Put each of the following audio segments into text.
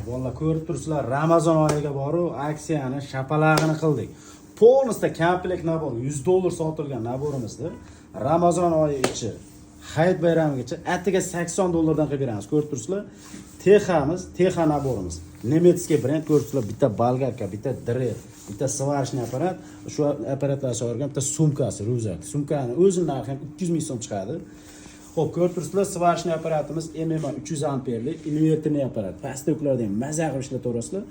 Vallahi ko'rib turibsizlar, Ramazon oyiga borib, aksiyani shapalag'ini qildik. Polnista komplekt nabor $100 sotilgan naborimizda Ramazon oyi ichi Hayit bayramigacha atiga $80 qilib beramiz. Ko'rib turibsizlar, Texa naborimiz. Nemetskiy brend ko'rsatlar, bitta bolgarka, bitta drill, bitta svarishniy apparat, shu apparatlar so'rgan bitta sumkasi, ryuzak. Sumkani o'zining narxi 200 ming so'm chiqadi. Xo'p, ko'rib turibsizlar, svarishniy apparatimiz MMA 300 amperlik invertorli apparat. Pastda yuklarda ham maza qilib ishlataverasizlar.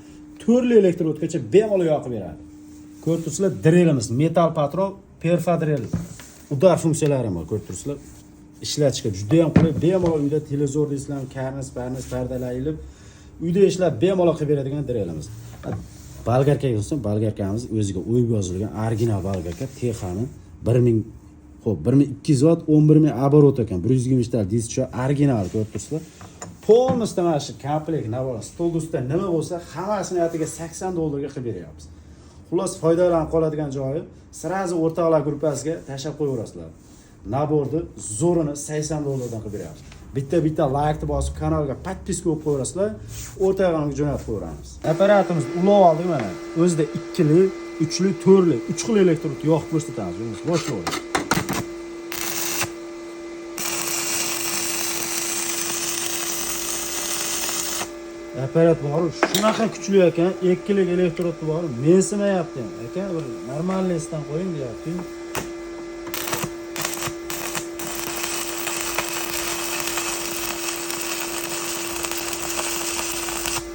Turli elektroodgacha bemalol yoqib beradi. Ko'rib turibsizlar, drillimiz metal patron, perfadrill. Udar funksiyalari bor, ko'rib turibsizlar. Ishlatishga juda ham qulay, bemalol uyda televizor deysizlar, karnis, pardalar ilib, uyda ishlab bemalol qilib beradigan drillimiz. Bolgarka bo'lsa, bolgarkamiz o'ziga o'yib yozilgan original bolgarka, Texani 1000 xo'p, 1200 watt, 11000 оборот ekan, 120 ta disk shu original ko'rib turibsizlar. Polnista mana shu komplekt navor stol ustida nima bo'lsa, hammasini atiga $80 ga qilib beryapmiz. Xullas, foydalanib qoladigan joyi, sirazi o'rtoqlar gruppasiga tashab qo'yaverasizlar. Naborni zo'rini $80 dan qilib beryapmiz. Bitta like bosib kanalga podpiska qilib qo'yaverasizlar, o'rtog'imga jo'natib qo'yamiz. Apparatimiz ulov oldik mana. O'zida 2li, 3li, 4li, 3 xil elektrod yoqib ko'rsatamiz. Boshlaymiz. Apparat bor, shunaqa kuchli ekan, 2 lik elektrod bor. Mensimayapti ham. Aka, bir normalniysdan qo'ying deyapti.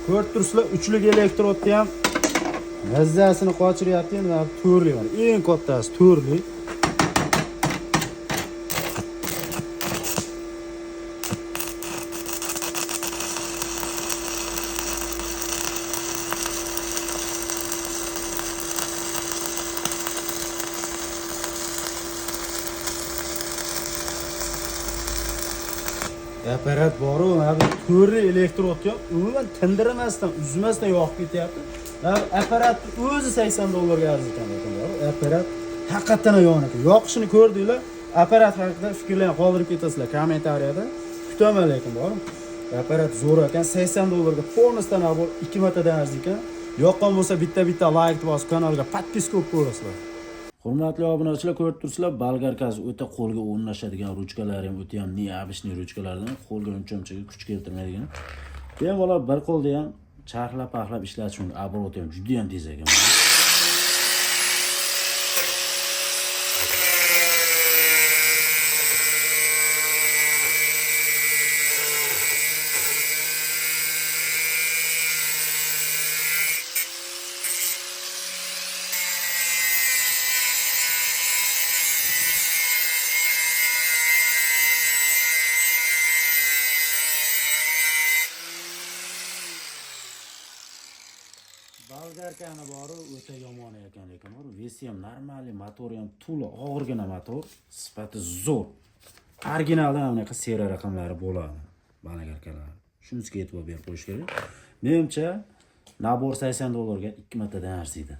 Ko'rib turibsizlar, 3 lik elektrodni ham mazzasini qochiryapti, va 4 lik bor. Eng kattasi 4 lik. Apparat bor, abi 4 elektrod yo'q, umuman tindirmasdan, uzmasdan yoqib ketyapti. Apparatni o'zi $80 ga arziykan ekan. Apparat haqiqatan yonadi. Yoqishini ko'rdinglar, apparat haqida fikrlarni qoldirib ketasizlar kommentariyada. Kutaman lekin bor. Apparat zo'r ekan, $80 ga polnista nabor 2 martadan arziykan. Yoqqan bo'lsa bitta like bosib kanalga podpiska qilib qo'yasizlar. Hurmatli obunachilar, ko'rib turibsizlar, bolgarkasi o'ta qo'lga o'rnashadigan ruchkalari ham o'ta ham neobычный ruchkalardan, qo'lga uncha-munchaga kuch keltirmaydigan. Bemalol bir qo'lda ham charxlab-paxlab ishlatish mumkin. Обороты ham juda ham tez ekan. Bolgarkani bori o'ta yomon ekan lekin bor. Vesi ham normalniy, motori ham to'la, og'irgina motor, sifati zo'r. Originaldan bunaqa seriya raqamlari bo'ladi. Bolgarkalar. Shunisiga e'tibor berib qo'yish kerak. Menimcha, nabor $80 ga 2 martadan arziydi.